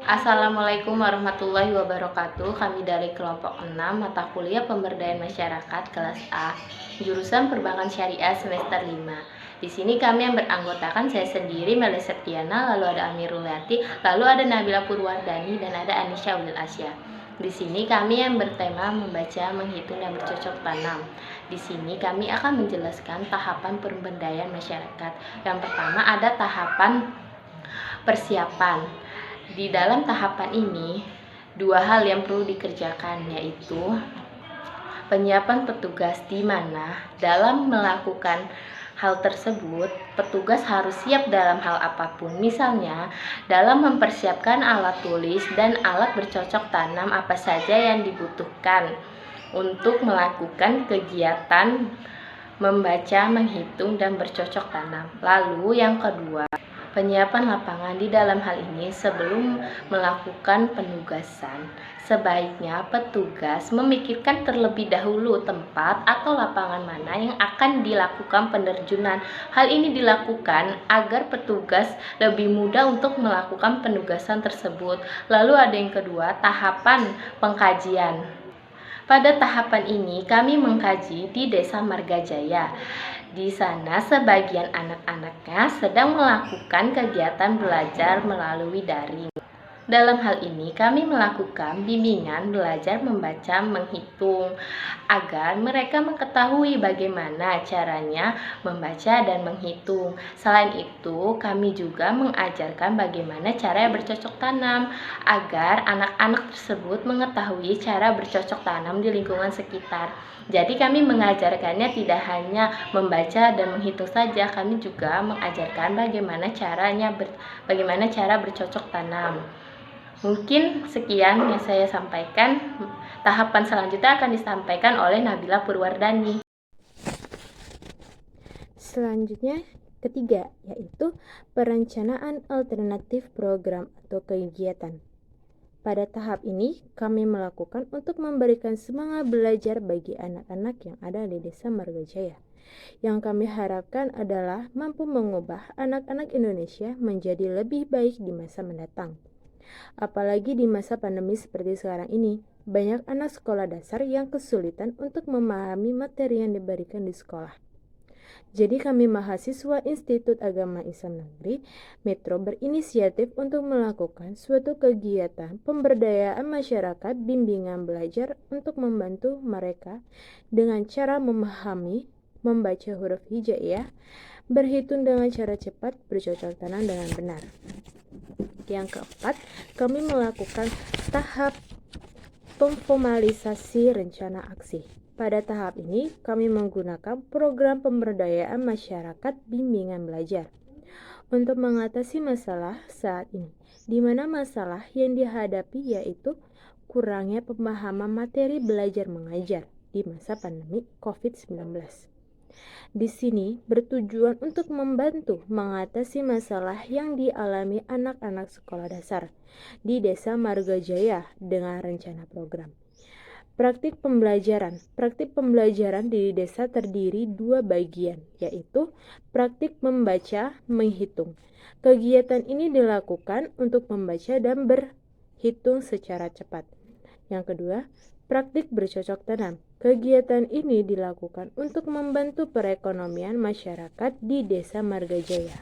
Assalamualaikum warahmatullahi wabarakatuh. Kami dari kelompok 6 mata kuliah Pemberdayaan Masyarakat kelas A, jurusan Perbankan Syariah semester 5. Di sini kami yang beranggotakan saya sendiri, Meli Septiana, lalu ada Amirul Yati, lalu ada Nabila Purwardani, dan ada Anisha Ulil Asya. Di sini kami yang bertema membaca, menghitung, dan bercocok tanam. Di sini kami akan menjelaskan tahapan pemberdayaan masyarakat. Yang pertama ada tahapan persiapan. Di dalam tahapan ini, dua hal yang perlu dikerjakan, yaitu penyiapan petugas, di mana dalam melakukan hal tersebut, petugas harus siap dalam hal apapun. Misalnya, dalam mempersiapkan alat tulis dan alat bercocok tanam apa saja yang dibutuhkan untuk melakukan kegiatan membaca, menghitung, dan bercocok tanam. Lalu yang kedua, penyiapan lapangan. Di dalam hal ini, sebelum melakukan penugasan, sebaiknya petugas memikirkan terlebih dahulu tempat atau lapangan mana yang akan dilakukan penerjunan. Hal ini dilakukan agar petugas lebih mudah untuk melakukan penugasan tersebut. Lalu ada yang kedua, tahapan pengkajian. Pada tahapan ini, kami mengkaji di Desa Margajaya. Di sana, sebagian anak-anaknya sedang melakukan kegiatan belajar melalui daring. Dalam hal ini, kami melakukan bimbingan belajar membaca, menghitung, agar mereka mengetahui bagaimana caranya membaca dan menghitung. Selain itu, kami juga mengajarkan bagaimana cara bercocok tanam, agar anak-anak tersebut mengetahui cara bercocok tanam di lingkungan sekitar. Jadi kami mengajarkannya tidak hanya membaca dan menghitung saja, kami juga mengajarkan bagaimana cara bercocok tanam. Mungkin sekian yang saya sampaikan. Tahapan selanjutnya akan disampaikan oleh Nabila Purwardani. Selanjutnya, ketiga, yaitu perencanaan alternatif program atau kegiatan. Pada tahap ini, kami melakukan untuk memberikan semangat belajar bagi anak-anak yang ada di Desa Margajaya. Yang kami harapkan adalah mampu mengubah anak-anak Indonesia menjadi lebih baik di masa mendatang. Apalagi di masa pandemi seperti sekarang ini, banyak anak sekolah dasar yang kesulitan untuk memahami materi yang diberikan di sekolah. Jadi kami mahasiswa Institut Agama Islam Negeri Metro berinisiatif untuk melakukan suatu kegiatan pemberdayaan masyarakat bimbingan belajar untuk membantu mereka dengan cara memahami, membaca huruf hijaiyah, berhitung dengan cara cepat, bercocok tanam dengan benar. Yang keempat, kami melakukan tahap pemformalisasi rencana aksi. Pada tahap ini, kami menggunakan program pemberdayaan masyarakat bimbingan belajar untuk mengatasi masalah saat ini, di mana masalah yang dihadapi yaitu kurangnya pemahaman materi belajar mengajar di masa pandemi COVID-19. Di sini bertujuan untuk membantu mengatasi masalah yang dialami anak-anak sekolah dasar di Desa Margajaya dengan rencana program. Praktik pembelajaran di desa terdiri dua bagian, yaitu praktik membaca, menghitung. Kegiatan ini dilakukan untuk membaca dan berhitung secara cepat. Yang kedua, praktik bercocok tanam. Kegiatan ini dilakukan untuk membantu perekonomian masyarakat di Desa Margajaya.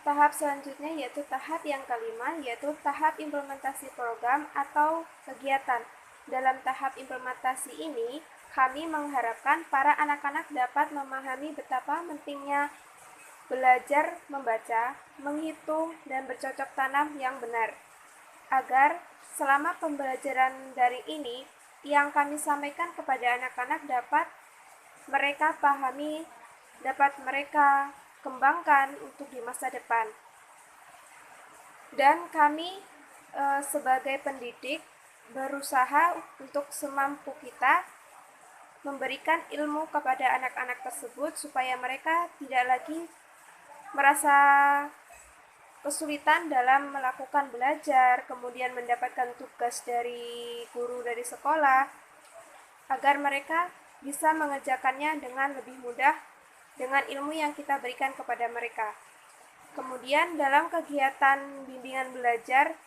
Tahap selanjutnya yaitu tahap yang kelima, yaitu tahap implementasi program atau kegiatan. Dalam tahap implementasi ini, kami mengharapkan para anak-anak dapat memahami betapa pentingnya belajar membaca, menghitung, dan bercocok tanam yang benar. Agar selama pembelajaran daring ini, yang kami sampaikan kepada anak-anak dapat mereka pahami, dapat mereka kembangkan untuk di masa depan. Dan kami sebagai pendidik berusaha untuk semampu kita memberikan ilmu kepada anak-anak tersebut supaya mereka tidak lagi merasa kesulitan dalam melakukan belajar, kemudian mendapatkan tugas dari guru dari sekolah, agar mereka bisa mengerjakannya dengan lebih mudah dengan ilmu yang kita berikan kepada mereka. Kemudian dalam kegiatan bimbingan belajar,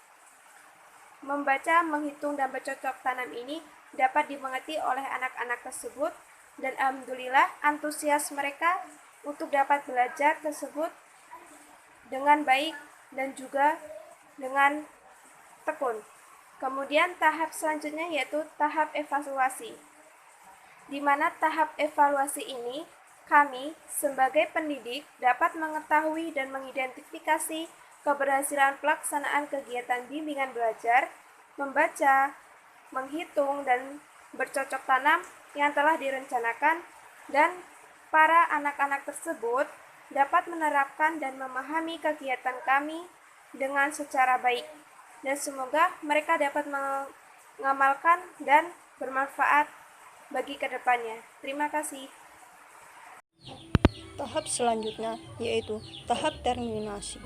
membaca, menghitung, dan bercocok tanam ini dapat dimengerti oleh anak-anak tersebut, dan alhamdulillah antusias mereka untuk dapat belajar tersebut dengan baik dan juga dengan tekun. Kemudian tahap selanjutnya yaitu tahap evaluasi, di mana tahap evaluasi ini kami sebagai pendidik dapat mengetahui dan mengidentifikasi keberhasilan pelaksanaan kegiatan bimbingan belajar, membaca, menghitung, dan bercocok tanam yang telah direncanakan, dan para anak-anak tersebut dapat menerapkan dan memahami kegiatan kami dengan secara baik. Dan semoga mereka dapat mengamalkan dan bermanfaat bagi kedepannya. Terima kasih. Tahap selanjutnya yaitu tahap terminasi.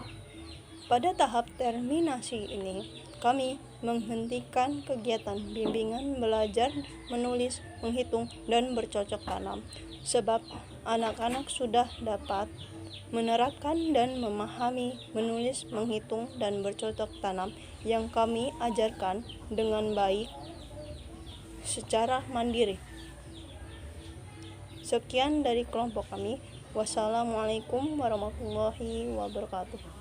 Pada tahap terminasi ini, kami menghentikan kegiatan bimbingan belajar, menulis, menghitung, dan bercocok tanam, sebab anak-anak sudah dapat menerapkan dan memahami menulis, menghitung, dan bercocok tanam yang kami ajarkan dengan baik secara mandiri. Sekian dari kelompok kami. Wassalamualaikum warahmatullahi wabarakatuh.